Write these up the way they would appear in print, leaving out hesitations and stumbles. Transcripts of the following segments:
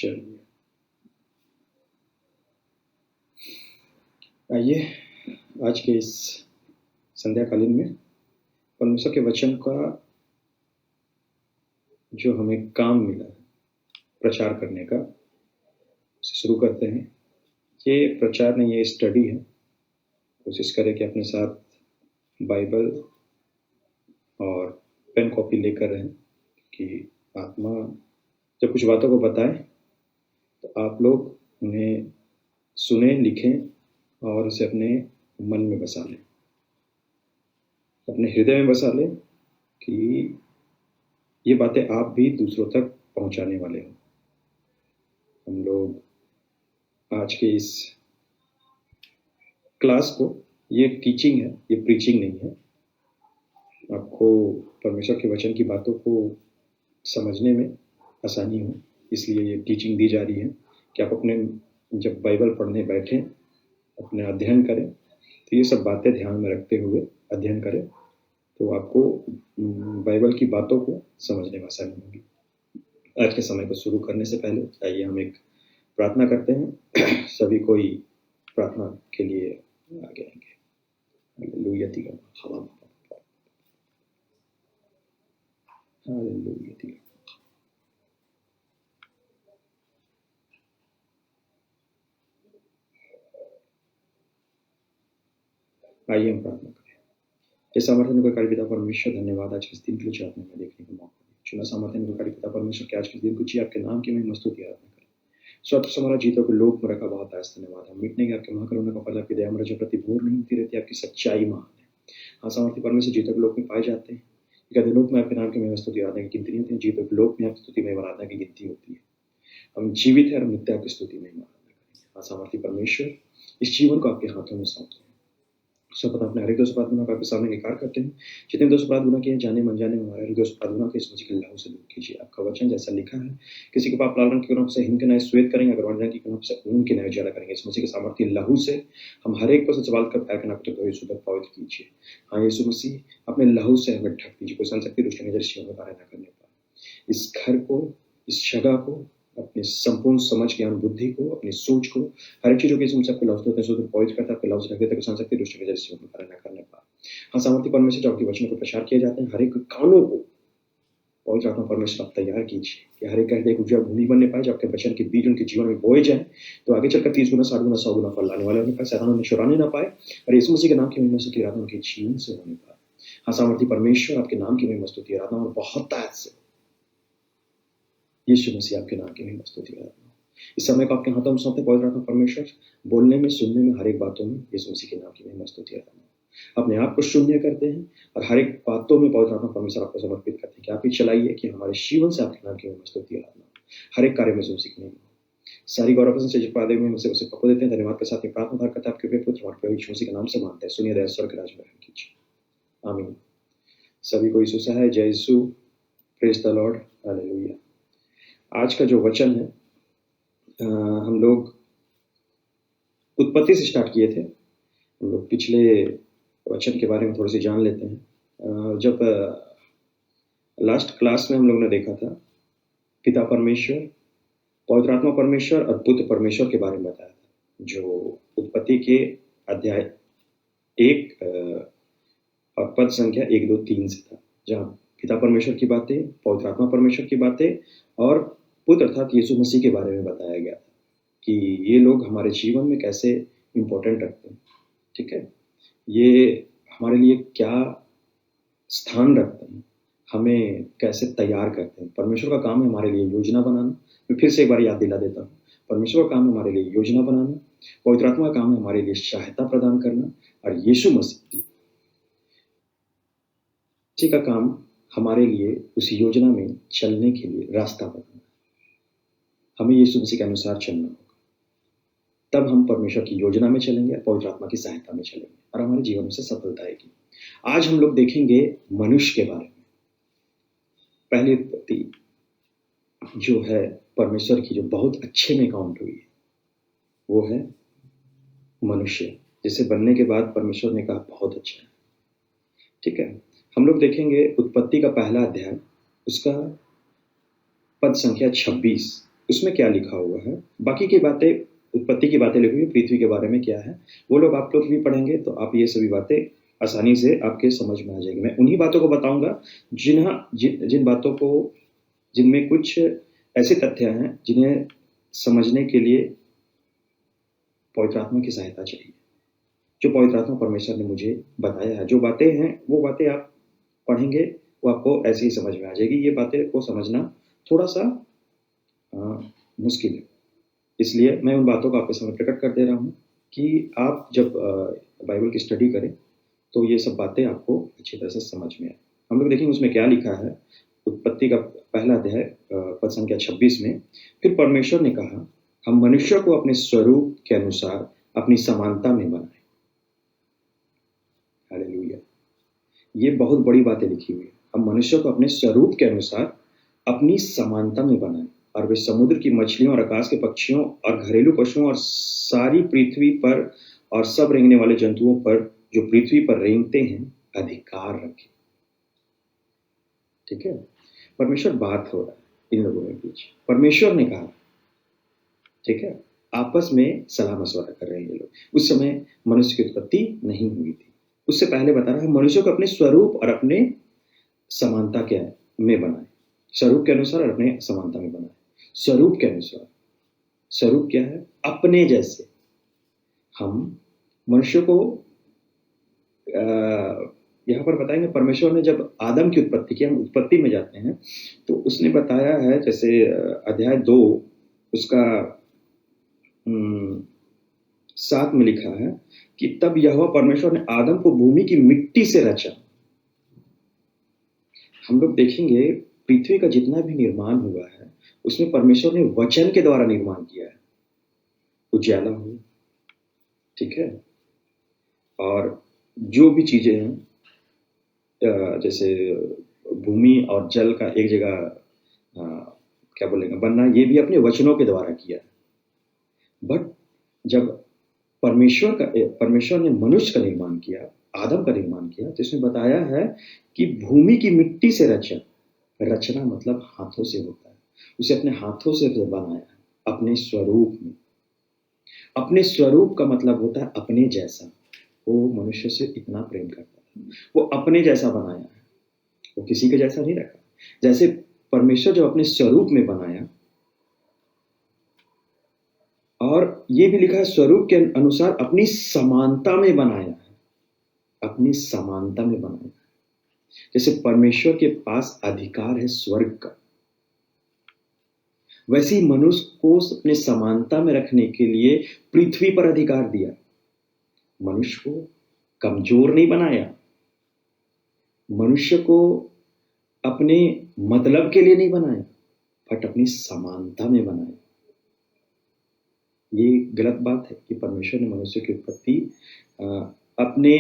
चलिए आइए आज के इस संध्याकालीन में परमेश्वर के वचन का जो हमें काम मिला है प्रचार करने का, उसे शुरू करते हैं। ये प्रचार नहीं, ये स्टडी है। कोशिश करें कि अपने साथ बाइबल और पेन कॉपी लेकर रहें कि आत्मा जब कुछ बातों को बताए तो आप लोग उन्हें सुने, लिखें और उसे अपने मन में बसा लें, अपने हृदय में बसा लें कि ये बातें आप भी दूसरों तक पहुंचाने वाले हो। हम लोग आज के इस क्लास को, ये टीचिंग है, ये प्रीचिंग नहीं है। आपको परमेश्वर के वचन की बातों को समझने में आसानी हो, इसलिए ये टीचिंग दी जा रही है कि आप अपने जब बाइबल पढ़ने बैठें, अपने अध्ययन करें, तो ये सब बातें ध्यान में रखते हुए अध्ययन करें, तो आपको बाइबल की बातों को समझने में आसानी होगी। आज के समय को शुरू करने से पहले आइए हम एक प्रार्थना करते हैं। सभी कोई प्रार्थना के लिए आगे आएंगे। हालेलुया। आइए हम प्रार्थना करें। ये सामर्थ्य को कार्य पिता परमेश्वर, धन्यवाद आज के दिन के लिए जो आपने हमें देखने को मौका दिया। चुना सामर्थ्य को कार्य पिता परमेश्वर के आज के दिन को जी आपके नाम की महिमा स्तुति आराधना करें। स्वतः हमारा जीतों को लोक में रखा बहुत आयस, धन्यवाद। हम मिटने के आपके महाकरुणा का फल, आपकी दया हमारे जो प्रति भोर नहीं होती रहती, आपकी सच्चाई महान है। हाँ, सामर्थ्य परमेश्वर जीतों के लोक में पाए जाते हैं। कहते लोक में आपके नाम की महिमा स्तुति आराधना की गिनती नहीं होती है, जीतों के लोक में आपकी स्तुति में आराधना की गिनती होती है। हम जीवित है और नित्य आपकी स्तुति में आराधना करेंगे। हाँ, सामर्थ्य परमेश्वर इस जीवन को आपके हाथों में सौंपते हैं। सब पता अपने हर एक दोष अपराध गुना आपके सामने निकार करते हैं। जितने दोष अपराध गुना किए, जाने मन जाने हमारे हर दोष अपराध गुना के इस मसीह के लहू से दूर कीजिए। आपका वचन जैसा लिखा है, किसी के पाप लाल रंग के गुनाह से हिम के न्याय श्वेत करेंगे, अगर वरदान की गुनाह से ऊन के न्याय ज्यादा करेंगे। इस मसीह के सामर्थ्य लहू से हम हर एक को सवाल कर पैर के नाप तो यीशु तक पवित्र कीजिए। हाँ, यीशु मसीह अपने लहू से हमें ढक दीजिए, कोई संशक्ति दुष्ट नजर से हमें कार्य न करने पाए। इस घर को, इस जगह को, अपने संपूर्ण समझ, ज्ञान, बुद्धि को, अपनी सोच को, हर एक चीजों के इसमें सबके लफ्ज होते हैं, सो पवित्र करता है, लफ्ज रख देते हैं, संशक्ति दुष्ट नजर से हमें कार्य न करने पाए। हाँ, सामर्थ्य परमेश्वर जो आपके वचनों को प्रचार किए जाते हैं, हर एक कानों को पवित्र आत्मा परमेश्वर आप तैयार कीजिए कि हर एक कहते एक उज्जवल भूमि बनने पाए, जब आपके वचन के बीज उनके जीवन में बोए जाए तो आगे चलकर 30 गुना, 60 गुना, 100 गुना फल लाने वाले होने पाए, शैतान उन्हें चुराने ना पाए, और यीशु मसीह के नाम की महिमा स्तुति आराधना उनके जीवन से होने पाए। हाँ, सामर्थ्य परमेश्वर आपके नाम की महिमा स्तुति आराधना और बहुत ताकत से यीशु मसीह आपके नाम की महिमा स्तुति आराधना। इस समय को आपके हाथों में सौंपते पवित्र आत्मा परमेश्वर, बोलने में, सुनने में, हर एक बातों में यीशु मसीह के नाम की महिमा स्तुति आराधना। अपने आप को शून्य करते हैं और हर एक बातों में पवित्र आत्मा परमेश्वर आपको समर्पित करते हैं कि आप ही चलाइए कि हमारे जीवन से आपके नाम की महिमा स्तुति आराधना, हर एक कार्य में यीशु मसीह की महिमा। सारी गौरव प्रशंसा जिस पादे में हमसे उसे पको देते हैं, धन्यवाद के साथ में प्रार्थना करते हैं आपके प्रिय पुत्र हमारे प्रभु यीशु मसीह के नाम से मानते हैं। सुनिए दया स्वर्ग राज में रहम कीजिए। आमीन। सभी को यीशु से है, जय यीशु, प्रेज द लॉर्ड, हालेलुया। आज का जो वचन है, हम लोग उत्पत्ति से स्टार्ट किए थे। हम लोग पिछले वचन के बारे में थोड़ी सी जान लेते हैं। जब लास्ट क्लास में हम लोग ने देखा था, पिता परमेश्वर, पवित्र आत्मा परमेश्वर और पुत्र परमेश्वर के बारे में बताया था, जो उत्पत्ति के अध्याय 1 और पद संख्या 1, 2, 3 से था, जहाँ पिता परमेश्वर की बातें, पवित्र आत्मा परमेश्वर की बातें और पुत्र अर्थात यीशु मसीह के बारे में बताया गया था कि ये लोग हमारे जीवन में कैसे इंपॉर्टेंट रखते हैं। ठीक है, ये हमारे लिए क्या स्थान रखते हैं, हमें कैसे तैयार करते हैं। परमेश्वर का काम है हमारे लिए योजना बनाना। मैं फिर से एक बार याद दिला देता हूँ, परमेश्वर का काम है हमारे लिए योजना बनाना, पवित्र आत्मा का काम है हमारे लिए सहायता प्रदान करना, और यीशु मसीह का काम हमारे लिए उस योजना में चलने के लिए रास्ता बनाना। हमें यीशु मसीह के अनुसार चलना होगा, तब हम परमेश्वर की योजना में चलेंगे, पवित्र आत्मा की सहायता में चलेंगे और हमारे जीवन में से सफलता आएगी। आज हम लोग देखेंगे मनुष्य के बारे में। पहली उत्पत्ति जो है परमेश्वर की, जो बहुत अच्छे में काउंट हुई है, वो है मनुष्य, जिसे बनने के बाद परमेश्वर ने कहा बहुत अच्छा है। ठीक है, हम लोग देखेंगे उत्पत्ति का पहला अध्याय, उसका पद संख्या 26, उसमें क्या लिखा हुआ है, बाकी की बातें, उत्पत्ति की बातें लिखी हुई, पृथ्वी के बारे में क्या है, वो लोग आप लोग भी पढ़ेंगे तो आप ये सभी बातें आसानी से आपके समझ में आ जाएगी। मैं उन्हीं बातों को बताऊंगा जिन बातों को, जिनमें कुछ ऐसे तथ्य हैं जिन्हें समझने के लिए पवित्र आत्मा की सहायता चाहिए, जो पवित्र आत्मा परमेश्वर ने मुझे बताया है। जो बातें हैं वो बातें आप पढ़ेंगे, वो आपको ऐसे ही समझ में आ जाएगी। ये बातें को समझना थोड़ा सा मुश्किल है, इसलिए मैं उन बातों को आपके सामने प्रकट कर दे रहा हूँ कि आप जब बाइबल की स्टडी करें तो ये सब बातें आपको अच्छी तरह से समझ में आए। हम लोग देखेंगे उसमें क्या लिखा है। उत्पत्ति का पहला अध्याय पद संख्या 26 में, फिर परमेश्वर ने कहा, हम मनुष्य को अपने स्वरूप के अनुसार अपनी समानता में बनाए। हालेलुया, ये बहुत बड़ी बातें लिखी हुई है। हम मनुष्य को अपने स्वरूप के अनुसार अपनी समानता में बनाए, और वे समुद्र की मछलियों और आकाश के पक्षियों और घरेलू पशुओं और सारी पृथ्वी पर और सब रेंगने वाले जंतुओं पर जो पृथ्वी पर रेंगते हैं अधिकार रखें। ठीक है, परमेश्वर बात हो रहा है इन लोगों के बीच। परमेश्वर ने कहा, ठीक है, आपस में सलाह मशवरा कर रहे हैं ये लोग। उस समय मनुष्य की उत्पत्ति नहीं हुई थी। उससे पहले बता रहा है मनुष्य को अपने स्वरूप और अपने समानता के में बनाए, स्वरूप के अनुसार और अपने समानता में बनाए। स्वरूप के अनुसार, स्वरूप क्या है? अपने जैसे। हम मनुष्य को यहाँ पर बताएंगे, परमेश्वर ने जब आदम की उत्पत्ति की, हम उत्पत्ति में जाते हैं तो उसने बताया है, जैसे अध्याय 2 उसका 7 में लिखा है कि तब यहोवा परमेश्वर ने आदम को भूमि की मिट्टी से रचा। हम लोग देखेंगे पृथ्वी का जितना भी निर्माण हुआ है उसमें परमेश्वर ने वचन के द्वारा निर्माण किया है। उजाला हो, ठीक है, और जो भी चीजें हैं, जैसे भूमि और जल का एक जगह क्या बोलेंगे बनना, ये भी अपने वचनों के द्वारा किया है। बट जब परमेश्वर ने मनुष्य का निर्माण किया, आदम का निर्माण किया, तो इसमें बताया है कि भूमि की मिट्टी से रचा। रचना मतलब हाथों से होता है, उसे अपने हाथों से बनाया, अपने स्वरूप में। अपने स्वरूप का मतलब होता है अपने जैसा। वो मनुष्य से इतना प्रेम करता है, वो अपने जैसा बनाया है, वो किसी के जैसा नहीं रखा। जैसे परमेश्वर जो अपने स्वरूप में बनाया, और ये भी लिखा है स्वरूप के अनुसार अपनी समानता में बनाया है, अपनी समानता में बनाया है। जैसे परमेश्वर के पास अधिकार है स्वर्ग का, वैसे ही मनुष्य को अपने समानता में रखने के लिए पृथ्वी पर अधिकार दिया। मनुष्य को कमजोर नहीं बनाया, मनुष्य को अपने मतलब के लिए नहीं बनाया, बट अपनी समानता में बनाया। ये गलत बात है कि परमेश्वर ने मनुष्य की उत्पत्ति अपने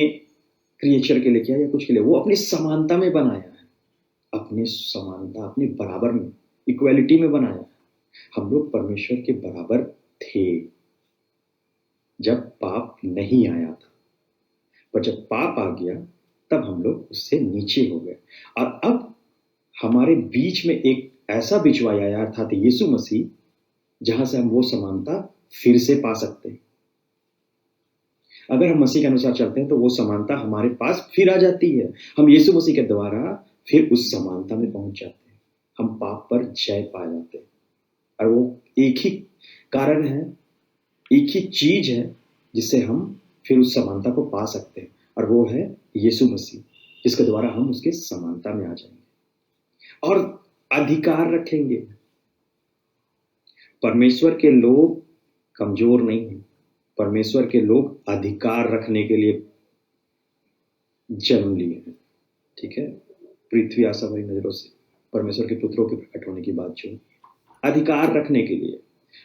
क्रिएचर के लिए किया या कुछ के लिए, वो अपनी समानता में बनाया है, अपनी समानता, अपने बराबर में, इक्वालिटी में बनाया है। हम लोग परमेश्वर के बराबर थे जब पाप नहीं आया था, पर जब पाप आ गया तब हम लोग उससे नीचे हो गए। और अब हमारे बीच में एक ऐसा बिछवाया आया, अर्थात यीशु मसीह, जहां से हम वो समानता फिर से पा सकते हैं। अगर हम मसीह के अनुसार चलते हैं तो वो समानता हमारे पास फिर आ जाती है। हम यीशु मसीह के द्वारा फिर उस समानता में पहुंच जाते हैं, हम पाप पर जय पा जाते हैं। और वो एक ही कारण है, एक ही चीज है जिससे हम फिर उस समानता को पा सकते हैं, और वो है यीशु मसीह, जिसके द्वारा हम उसके समानता में आ जाएंगे और अधिकार रखेंगे। परमेश्वर के लोग कमजोर नहीं हैं, परमेश्वर के लोग अधिकार रखने के लिए जन्म लिए हैं। ठीक है, पृथ्वी आशा भरी नजरों से परमेश्वर के पुत्रों के प्रकट होने की बात जो अधिकार रखने के लिए,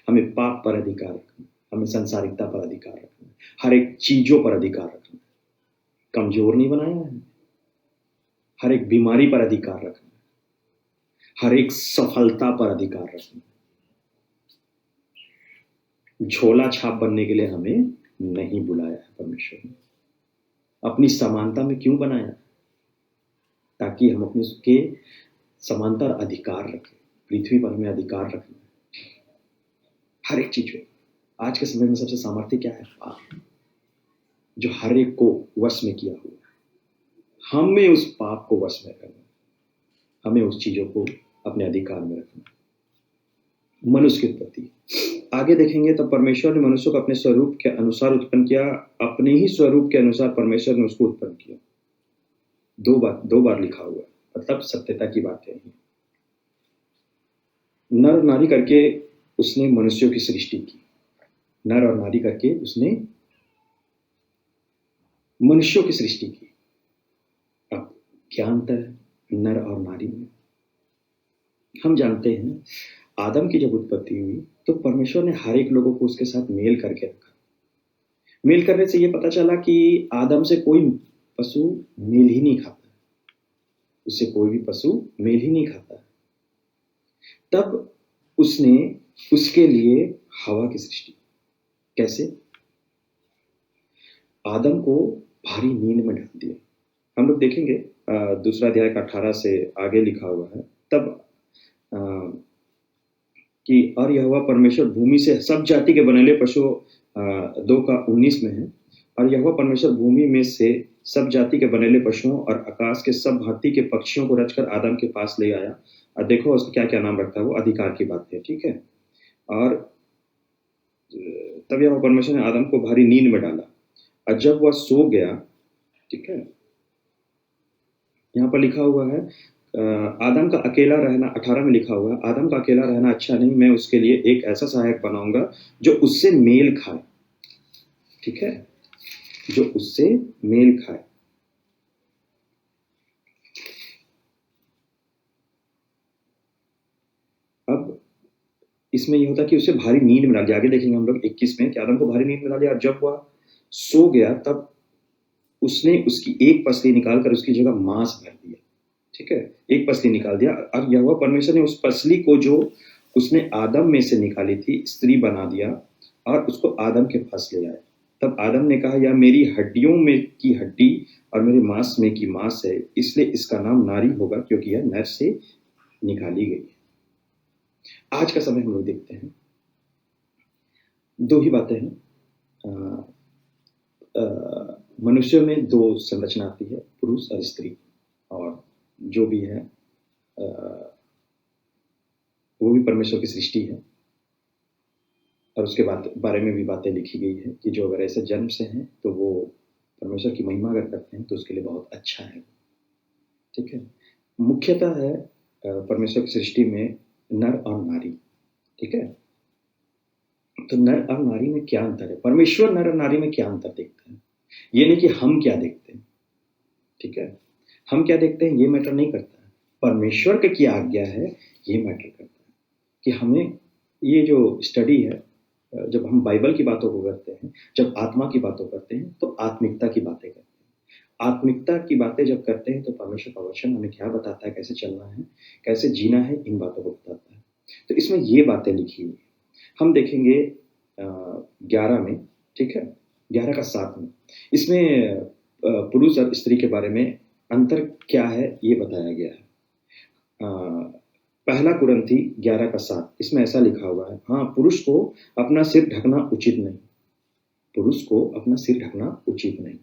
हमें पाप पर अधिकार रखना, हमें संसारिकता पर अधिकार रखना, हर एक चीजों पर अधिकार रखना। कमजोर नहीं बनाया है, हर एक बीमारी पर अधिकार रखना, हर एक सफलता पर अधिकार रखना। झोला छाप बनने के लिए हमें नहीं बुलाया है परमेश्वर ने। अपनी समानता में क्यों बनाया? ताकि हम अपने के समानता और अधिकार रखें। पृथ्वी पर हमें अधिकार रखना है, हर एक चीज में। आज के समय में सबसे सामर्थ्य क्या है? पाप, जो हर एक को वश में किया हुआ है। हमें उस पाप को वश में करना, हमें उस चीजों को अपने अधिकार में रखना। मनुष्य की उत्पत्ति आगे देखेंगे तो परमेश्वर ने मनुष्य को अपने स्वरूप के अनुसार उत्पन्न किया, अपने ही स्वरूप के अनुसार परमेश्वर ने उसको उत्पन्न किया। दो बार लिखा हुआ है, मतलब सत्यता की बात है। नर और नारी करके उसने मनुष्यों की सृष्टि की, नर और नारी करके उसने मनुष्यों की सृष्टि की। अब क्या अंतर है नर और नारी में? हम जानते हैं आदम की जब उत्पत्ति हुई तो परमेश्वर ने हर एक लोगों को उसके साथ मेल करके रखा। मेल करने से यह पता चला कि आदम से कोई पशु मेल ही नहीं खाता, उससे कोई भी पशु मेल ही नहीं खाता। तब उसने उसके लिए हवा की सृष्टि। कैसे? आदम को भारी नींद में डाल दिया। हम लोग देखेंगे दूसरा अध्याय का 18 से आगे लिखा हुआ है। तब कि और यहोवा परमेश्वर भूमि से सब जाति के बनेले पशुओं 2:19 में है, और यहोवा परमेश्वर भूमि में से सब जाति के बनेले पशुओं और आकाश के सब भांति के पक्षियों को रचकर आदम के पास ले आया। और देखो उसका क्या क्या नाम रखता है, वो अधिकार की बात है, ठीक है। और तब यहोवा परमेश्वर ने आदम को भारी नींद में डाला, और जब वह सो गया, ठीक है, यहाँ पर लिखा हुआ है आदम का अकेला रहना, 18 में लिखा हुआ है आदम का अकेला रहना अच्छा नहीं, मैं उसके लिए एक ऐसा सहायक बनाऊंगा जो उससे मेल खाए, ठीक है, जो उससे मेल खाए। अब इसमें यह होता कि उसे भारी नींद में डाल दिया। आगे देखेंगे हम लोग 21 में कि आदम को भारी नींद में डाल दिया, और जब वह सो गया तब उसने उसकी एक पसली निकालकर उसकी जगह मांस भर दिया, ठीक है, एक पसली निकाल दिया। और यहोवा परमेश्वर ने उस पसली को जो उसने आदम में से निकाली थी स्त्री बना दिया और उसको आदम के पास ले आया। तब आदम ने कहा, यह मेरी हड्डियों में की हड्डी और मेरे मांस में की मांस है, इसलिए इसका नाम नारी होगा, क्योंकि यह नर से निकाली गई है। आज का समय हम लोग देखते हैं दो ही बातें हैं। मनुष्य में दो संरचना आती है, पुरुष और स्त्री, और जो भी है वो भी परमेश्वर की सृष्टि है। और उसके बारे में भी बातें लिखी गई है कि जो अगर ऐसे जन्म से हैं तो वो परमेश्वर की महिमा अगर करते हैं तो उसके लिए बहुत अच्छा है, ठीक है। मुख्यतः है परमेश्वर की सृष्टि में नर और नारी, ठीक है। तो नर और नारी में क्या अंतर है? परमेश्वर नर और नारी में क्या अंतर देखते हैं, ये नहीं कि हम क्या देखते हैं, ठीक है। हम क्या देखते हैं ये मैटर नहीं करता है, परमेश्वर का क्या आज्ञा है ये मैटर करता है। कि हमें ये जो स्टडी है, जब हम बाइबल की बातों को करते हैं, जब आत्मा की बातों करते हैं तो आत्मिकता की बातें करते हैं। आत्मिकता की बातें जब करते हैं तो परमेश्वर का वचन हमें क्या बताता है, कैसे चलना है, कैसे जीना है, इन बातों को बताता है। तो इसमें ये बातें लिखी हुई है। हम देखेंगे 11 में, ठीक है, 11 का 7 में, इसमें पुरुष और स्त्री के बारे में अंतर क्या है ये बताया गया है। पहला कुरिन्थी 11 का 7, इसमें ऐसा लिखा हुआ है, हाँ, पुरुष को अपना सिर ढकना उचित नहीं, पुरुष को अपना सिर ढकना उचित नहीं,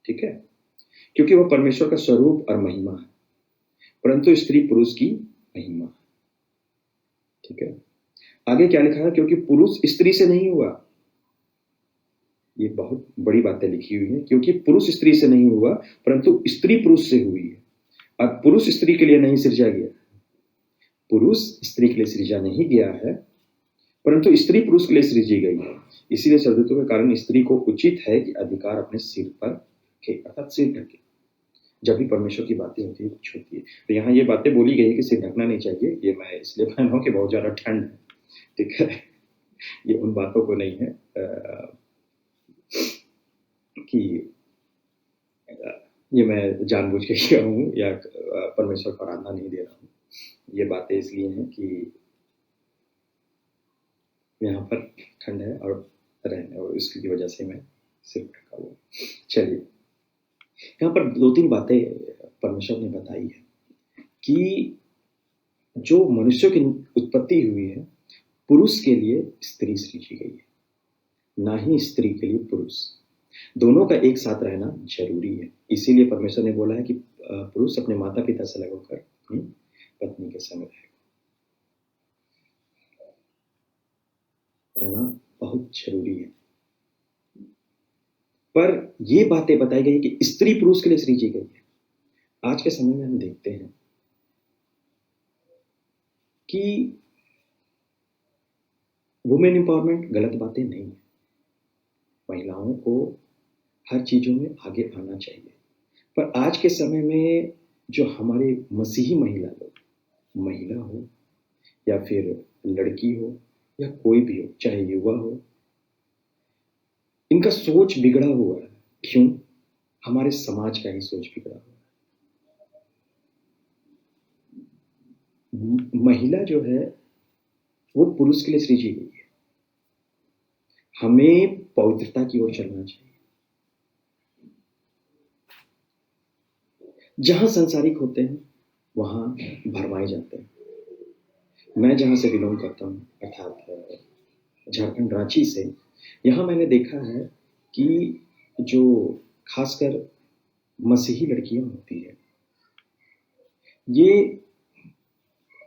ठीक है, क्योंकि वह परमेश्वर का स्वरूप और महिमा है, परंतु स्त्री पुरुष की महिमा है, ठीक है। आगे क्या लिखा है, क्योंकि पुरुष स्त्री से नहीं हुआ। ये बहुत बड़ी बातें लिखी हुई है, क्योंकि पुरुष स्त्री से नहीं हुआ परंतु स्त्री पुरुष से हुई है, और पुरुष स्त्री के लिए नहीं सृजा गया, पुरुष स्त्री के लिए सृजा नहीं गया है परंतु स्त्री पुरुष के लिए सृजी गई है। इसीलिए स्वर्गदूतों के कारण स्त्री को उचित है कि अधिकार अपने सिर पर रखे, अर्थात सिर ढके। जब भी परमेश्वर की बातें होती है कुछ होती है, तो यहाँ ये बातें बोली गई है कि सिर ढकना नहीं चाहिए। ये मैं इसलिए पहन रहा हूँ कि बहुत ज्यादा ठंड है, ठीक है। ये उन बातों को नहीं है कि ये मैं जानबूझ के किया हूँ या परमेश्वर को आराधना नहीं दे रहा हूँ। ये बातें इसलिए हैं कि यहाँ पर ठंड है और रहने, और इसकी वजह से मैं सिर ढका हुआ। चलिए, यहाँ पर 2-3 बातें परमेश्वर ने बताई है कि जो मनुष्यों की उत्पत्ति हुई है, पुरुष के लिए स्त्री सृजी गई है, ना ही स्त्री के लिए पुरुष। दोनों का एक साथ रहना ज़रूरी है। इसीलिए परमेश्वर ने बोला है कि पुरुष अपने माता-पिता से अलग होकर अपनी पत्नी के संग रहना बहुत ज़रूरी है। पर ये बातें बताई गई कि स्त्री पुरुष के लिए सृजी गई है। आज के समय में हम देखते हैं कि वुमेन एम्पावरमेंट गलत बातें नहीं है। महिलाओं को हर चीज़ों में आगे आना चाहिए। पर आज के समय में जो हमारे मसीही महिला हो या फिर लड़की हो या कोई भी हो, चाहे युवा हो, इनका सोच बिगड़ा हुआ है। क्यों? हमारे समाज का ही सोच बिगड़ा हुआ है। महिला जो है वो पुरुष के लिए सृजी गई है। हमें पवित्रता की ओर चलना चाहिए। जहां संसारिक होते हैं वहां भरमाए जाते हैं। मैं जहां से बिलोंग करता हूं, अर्थात झारखंड रांची से, यहाँ मैंने देखा है कि जो खासकर मसीही लड़कियां होती है, ये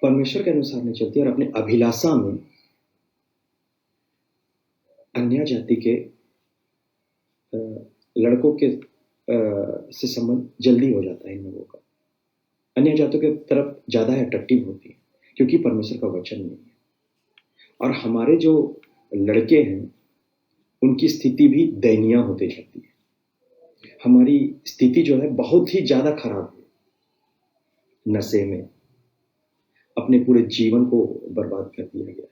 परमेश्वर के अनुसार नहीं चलती और अपने अभिलाषा में अन्य जाति के लड़कों के से संबंध जल्दी हो जाता है इन लोगों का। अन्य जातों के तरफ ज़्यादा अट्रैक्टिव होती है क्योंकि परमेश्वर का वचन नहीं है। और हमारे जो लड़के हैं उनकी स्थिति भी दयनीय होती जाती है। हमारी स्थिति जो है बहुत ही ज़्यादा खराब है। नशे में अपने पूरे जीवन को बर्बाद कर दिया गया।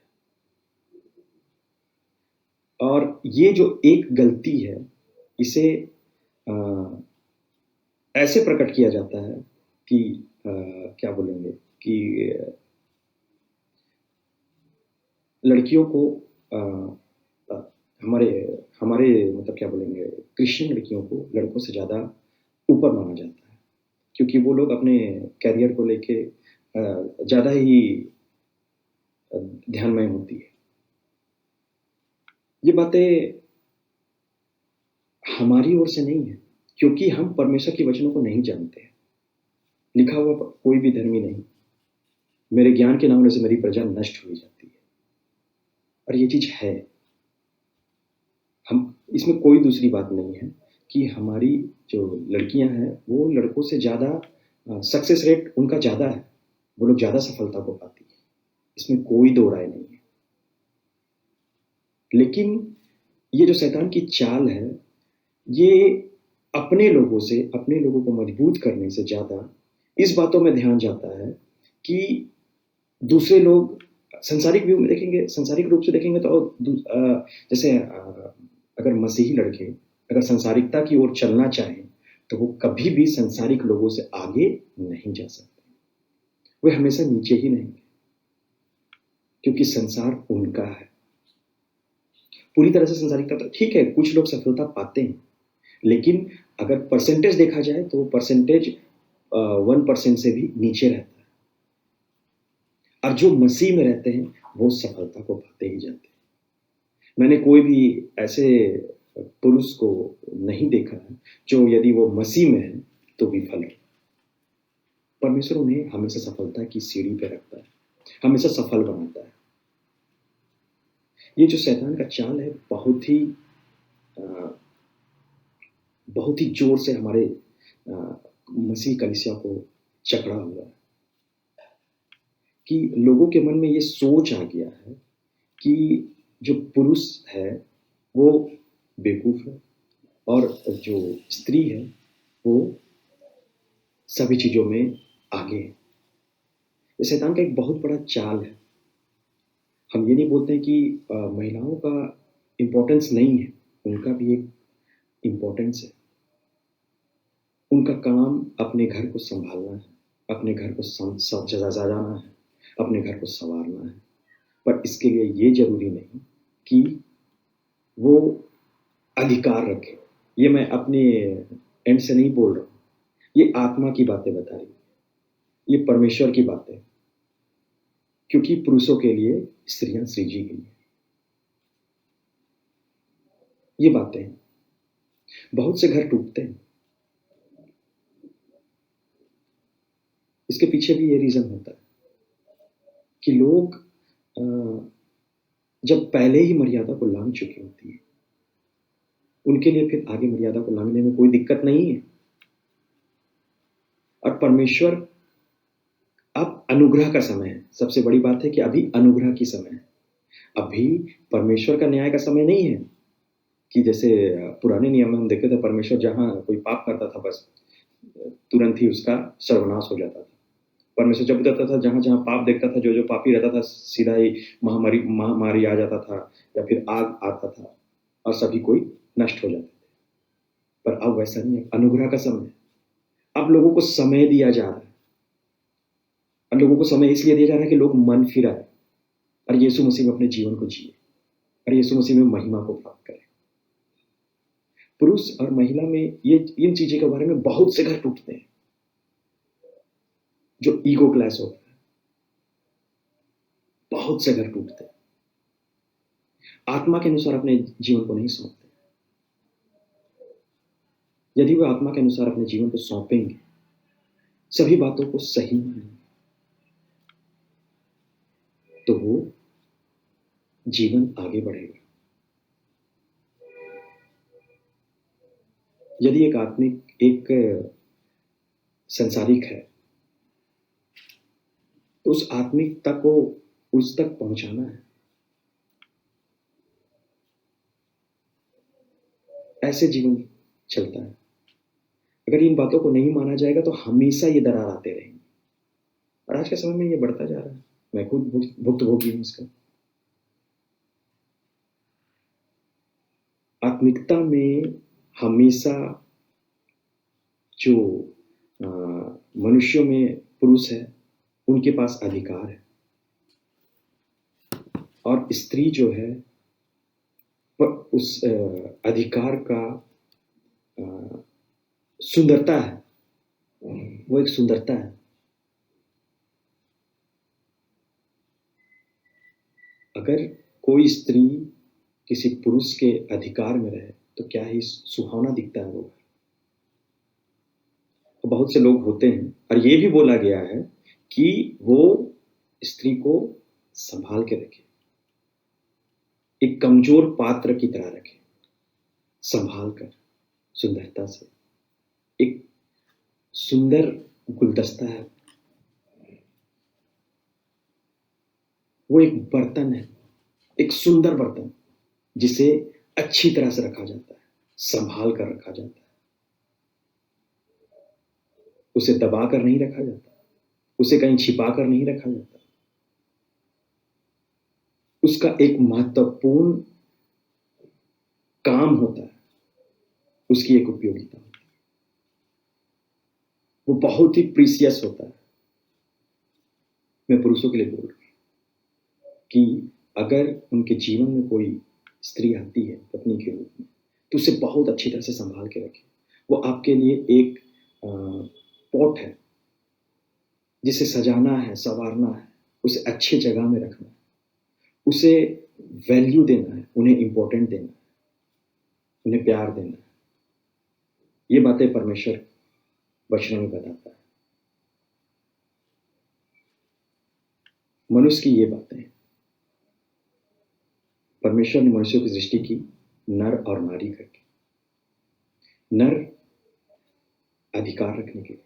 और ये जो एक गलती है इसे ऐसे प्रकट किया जाता है कि क्या बोलेंगे कि लड़कियों को हमारे मतलब क्या बोलेंगे, क्रिश्चियन लड़कियों को लड़कों से ज़्यादा ऊपर माना जाता है क्योंकि वो लोग अपने करियर को लेके ज़्यादा ही ध्यानमय होती है। ये बातें हमारी ओर से नहीं है क्योंकि हम परमेश्वर के वचनों को नहीं जानते हैं। लिखा हुआ कोई भी धर्मी नहीं, मेरे ज्ञान के ना होने से मेरी प्रजा नष्ट हुई जाती है। और ये चीज़ है। हम इसमें कोई दूसरी बात नहीं है कि हमारी जो लड़कियां हैं वो लड़कों से ज़्यादा सक्सेस रेट उनका ज़्यादा है। वो लोग ज़्यादा सफलता को पाती है। इसमें कोई दो राय नहीं है। लेकिन ये जो शैतान की चाल है, ये अपने लोगों को मजबूत करने से ज़्यादा इस बातों में ध्यान जाता है कि दूसरे लोग सांसारिक व्यू में देखेंगे, सांसारिक रूप से देखेंगे तो जैसे अगर मसीही लड़के अगर सांसारिकता की ओर चलना चाहें तो वो कभी भी सांसारिक लोगों से आगे नहीं जा सकते। वे हमेशा नीचे ही रहेंगे क्योंकि संसार उनका है। पूरी तरह से सांसारिकता तो ठीक है, कुछ लोग सफलता पाते हैं, लेकिन अगर परसेंटेज देखा जाए तो परसेंटेज 1% से भी नीचे रहता है। और जो मसीह में रहते हैं वो सफलता को पाते ही जाते हैं। मैंने कोई भी ऐसे पुरुष को नहीं देखा है जो यदि वो मसीह में है तो विफल है। परमेश्वर उन्हें हमेशा सफलता की सीढ़ी पे रखता है, हमेशा सफल बनाता है। ये जो शैतान का चाल है बहुत ही जोर से हमारे मसीह कलीसिया को जकड़ा हुआ है कि लोगों के मन में ये सोच आ गया है कि जो पुरुष है वो बेवकूफ है और जो स्त्री है वो सभी चीजों में आगे है। ये शैतान का एक बहुत बड़ा चाल है। हम ये नहीं बोलते कि महिलाओं का इम्पोर्टेंस नहीं है, उनका भी एक इम्पोर्टेंस है। उनका काम अपने घर को संभालना है, अपने घर को सजाना है, अपने घर को संवारना है। पर इसके लिए ये जरूरी नहीं कि वो अधिकार रखे। ये मैं अपने एंड से नहीं बोल रहा हूँ, ये आत्मा की बातें बता रही है, ये परमेश्वर की बातें। क्योंकि पुरुषों के लिए स्त्रियां सृजी गई हैं। ये बातें हैं। बहुत से घर टूटते हैं, इसके पीछे भी ये रीजन होता है कि लोग जब पहले ही मर्यादा को लांघ चुकी होती है, उनके लिए फिर आगे मर्यादा को लांघने में कोई दिक्कत नहीं है। और परमेश्वर, अब अनुग्रह का समय है। सबसे बड़ी बात है कि अभी अनुग्रह की समय है। अभी परमेश्वर का न्याय का समय नहीं है कि जैसे पुराने नियम में हम देखते थे, परमेश्वर जहां कोई पाप करता था बस तुरंत ही उसका सर्वनाश हो जाता था। परमेश्वर जब जाता था, जहां जहां पाप देखता था, जो जो पापी रहता था, सीधा ही महामारी आ जाता था या फिर आग आता था और सभी कोई नष्ट हो जाते थे। पर अब वैसा नहीं है, अनुग्रह का समय है। अब लोगों को समय दिया जा रहा है। अब लोगों को समय इसलिए दिया जा रहा है कि लोग मन फिराए और यीशु मसीह में अपने जीवन को जिए और यीशु मसीह में महिमा को प्राप्त करें। पुरुष और महिला में ये इन चीजों के बारे में बहुत से घर टूटते हैं, जो ईगो क्लैश होता है। बहुत से घर टूटते हैं, आत्मा के अनुसार अपने जीवन को नहीं सौंपते। यदि वे आत्मा के अनुसार अपने जीवन को सौंपेंगे, सभी बातों को सही मानेंगे, तो वो जीवन आगे बढ़ेगा। यदि एक आत्मिक, एक संसारिक है, तो उस आत्मिकता को उस तक पहुंचाना है। ऐसे जीवन चलता है। अगर इन बातों को नहीं माना जाएगा तो हमेशा ये दरार आते रहेंगे। और आज के समय में ये बढ़ता जा रहा है। मैं खुद भुक्तभोगी हूं इसका। आत्मिकता में हमेशा जो मनुष्यों में पुरुष है, उनके पास अधिकार है, और स्त्री जो है उस अधिकार का सुंदरता है। वो एक सुंदरता है। अगर कोई स्त्री किसी पुरुष के अधिकार में रहे तो क्या ही सुहावना दिखता है वो। बहुत से लोग होते हैं, और ये भी बोला गया है कि वो स्त्री को संभाल के रखे, एक कमजोर पात्र की तरह रखे, संभाल कर, सुंदरता से। एक सुंदर गुलदस्ता है वो, एक बर्तन है, एक सुंदर बर्तन जिसे अच्छी तरह से रखा जाता है, संभाल कर रखा जाता है। उसे दबा कर नहीं रखा जाता, उसे कहीं छिपा कर नहीं रखा जाता। उसका एक महत्वपूर्ण काम होता है, उसकी एक उपयोगिता होती है। वो बहुत ही प्रीसियस होता है। मैं पुरुषों के लिए बोल रहा हूं कि अगर उनके जीवन में कोई स्त्री आती है पत्नी के रूप में, तो उसे बहुत अच्छी तरह से संभाल के रखें। वो आपके लिए एक पॉट है जिसे सजाना है, संवारना है, उसे अच्छी जगह में रखना है, उसे वैल्यू देना है, उन्हें इंपॉर्टेंट देना है, उन्हें प्यार देना है। ये बातें परमेश्वर वचनों में बताता है। मनुष्य की ये बातें हैं। परमेश्वर ने मनुष्य की सृष्टि की नर और नारी करके। नर अधिकार रखने के लिए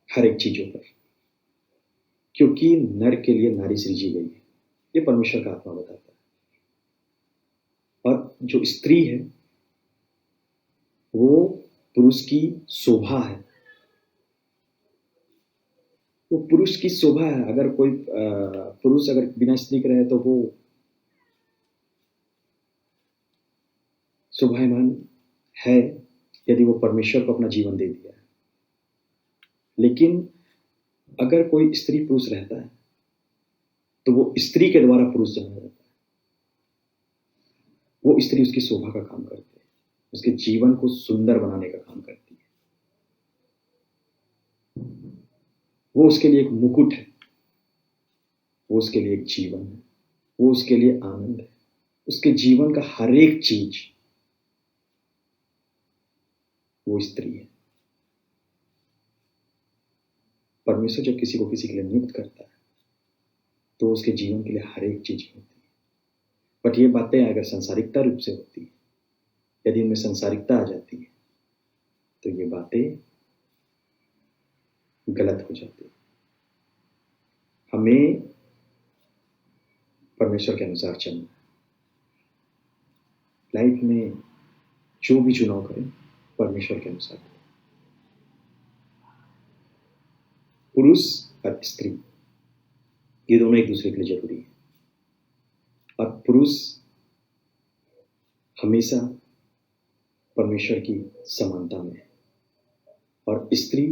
हर एक चीजों पर, क्योंकि नर के लिए नारी सृजी गई है। ये परमेश्वर का आत्मा बताता है। और जो स्त्री है वो पुरुष की शोभा है। वो पुरुष की शोभा है। अगर कोई पुरुष अगर बिना स्त्री के रहे तो वो शोभायमान है, यदि वो परमेश्वर को अपना जीवन दे दिया है। लेकिन अगर कोई स्त्री पुरुष रहता है तो वो स्त्री के द्वारा पुरुष जाना जाता है। वो स्त्री उसकी शोभा का काम करती है, उसके जीवन को सुंदर बनाने का काम करती है। वो उसके लिए एक मुकुट है, वो उसके लिए एक जीवन है, वो उसके लिए आनंद है, उसके जीवन का हर एक चीज वो स्त्री है। परमेश्वर जब किसी को किसी के लिए नियुक्त करता है तो उसके जीवन के लिए हर एक चीज होती है। बट ये बातें अगर संसारिकता रूप से होती है, यदि उनमें संसारिकता आ जाती है तो ये बातें गलत हो जाती है। हमें परमेश्वर के अनुसार चलना है। लाइफ में जो भी चुनाव करें परमेश्वर के अनुसार करें। पुरुष और स्त्री ये दोनों एक दूसरे के लिए जरूरी है, और पुरुष हमेशा परमेश्वर की समानता में है, और स्त्री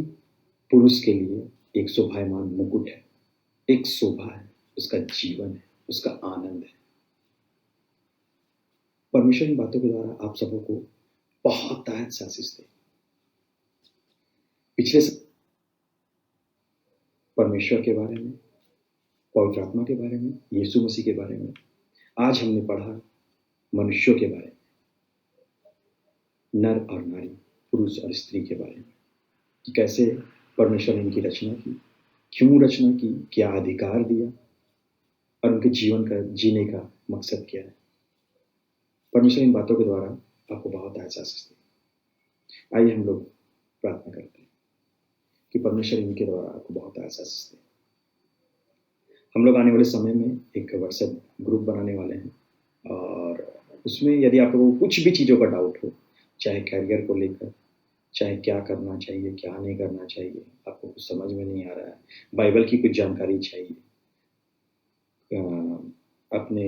पुरुष के लिए एक शोभायमान मुकुट है, एक शोभा है, उसका जीवन है, उसका आनंद है। परमेश्वर इन बातों के द्वारा आप सबों को बहुत तायत से आशीष दे। पिछले परमेश्वर के बारे में, पवित्र आत्मा के बारे में, यीशु मसीह के बारे में, आज हमने पढ़ा मनुष्यों के बारे में, नर और नारी, पुरुष और स्त्री के बारे में, कि कैसे परमेश्वर ने इनकी रचना की, क्यों रचना की, क्या अधिकार दिया, और उनके जीवन का जीने का मकसद क्या है। परमेश्वर इन बातों के द्वारा आपको बहुत आशीष दे। आइए हम लोग प्रार्थना करते हैं कि परमेश्वर इनके द्वारा आपको बहुत आशीष दे। हम लोग आने वाले समय में एक व्हाट्सएप ग्रुप बनाने वाले हैं, और उसमें यदि आप लोगों को कुछ भी चीज़ों का डाउट हो, चाहे कैरियर को लेकर, चाहे क्या करना चाहिए, क्या नहीं करना चाहिए, आपको कुछ समझ में नहीं आ रहा है, बाइबल की कुछ जानकारी चाहिए, अपने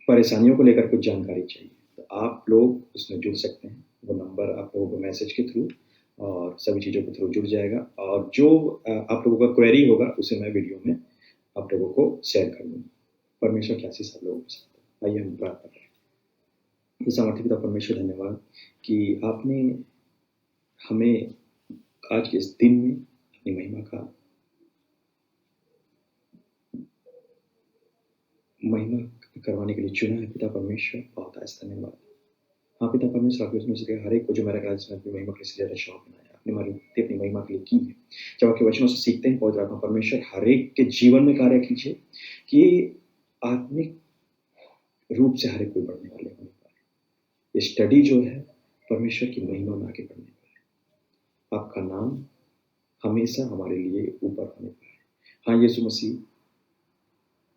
परेशानियों को लेकर कुछ जानकारी चाहिए, तो आप लोग उसमें जुड़ सकते हैं। वो नंबर आप लोगों को मैसेज के थ्रू और सभी चीज़ों के थ्रू जुड़ जाएगा, और जो आप लोगों का क्वेरी होगा उसे मैं वीडियो में आप लोगों को शेयर कर दूँगा। परमेश्वर की आशीष आप लोगों के साथ। आइए हम प्रार्थना करें। ये सामर्थ्य पिता परमेश्वर, धन्यवाद कि आपने हमें आज के इस दिन में अपनी महिमा करवाने के लिए चुना है पिता परमेश्वर। बहुत ऐसा धन्यवाद। हाँ पिता परमेश्वर, आपके उसमें से हर एक को जो मेरा राज्य में अपनी महिमा के लिए ज़्यादा शौक बनाया, आपने हमारी अपनी महिमा के लिए की है। जब आपके वचनों से सीखते हैं पवित्र आत्मा परमेश्वर हर एक के जीवन में कार्य कीजिए कि आत्मिक रूप से हर एक कोई बढ़ने वाले होने पाए। ये स्टडी जो है परमेश्वर की महिमा में आगे बढ़ने पाए, आपका नाम हमेशा हमारे लिए ऊपर होने पाए। हाँ यीशु मसीह,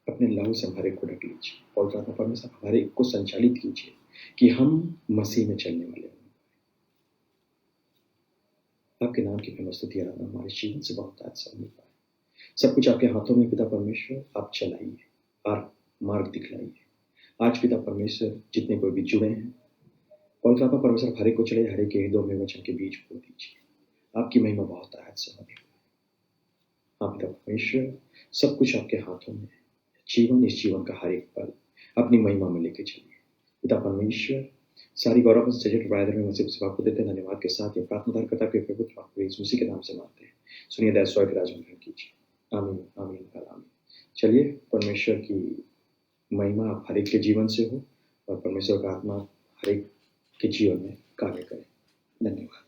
अपने लहू से हमारे को ढक लीजिए, पवित्र आत्मा परमेश्वर हमारे को संचालित कीजिए कि हम मसीह में चलने वाले हों। आपके नाम की स्तुति आराधना हमारे जीवन से बहुत अच्छा होने पाए। सब कुछ आपके हाथों में पिता परमेश्वर, आप चलाइए और मार्ग दिखलाइए। आज पिता परमेश्वर जितने कोई भी जुड़े हैं, पवित्र आत्मा परमेश्वर हर एक को चले, हर एक के हृदय में वचन के बीज बो दीजिए। आपकी महिमा बहुत अच्छा होने पाए। हाँ पिता परमेश्वर, सब कुछ आपके हाथों में है। जीवन, इस जीवन का हर एक पल अपनी महिमा में लेके चलिए पिता परमेश्वर। सारी गौरव सजट वायदर में मसीह से आपको देते हैं। धन्यवाद के साथ ये प्रार्थना करता के पवित्र आपको यीशु मसीह के नाम से मानते हैं। सुनिए दया स्वर्ग के राज में ग्रहण कीजिए। आमीन आमीन आमीन। चलिए, परमेश्वर की महिमा आप हर एक के जीवन से हो, और परमेश्वर का आत्मा हर एक के जीवन में कार्य करे। धन्यवाद।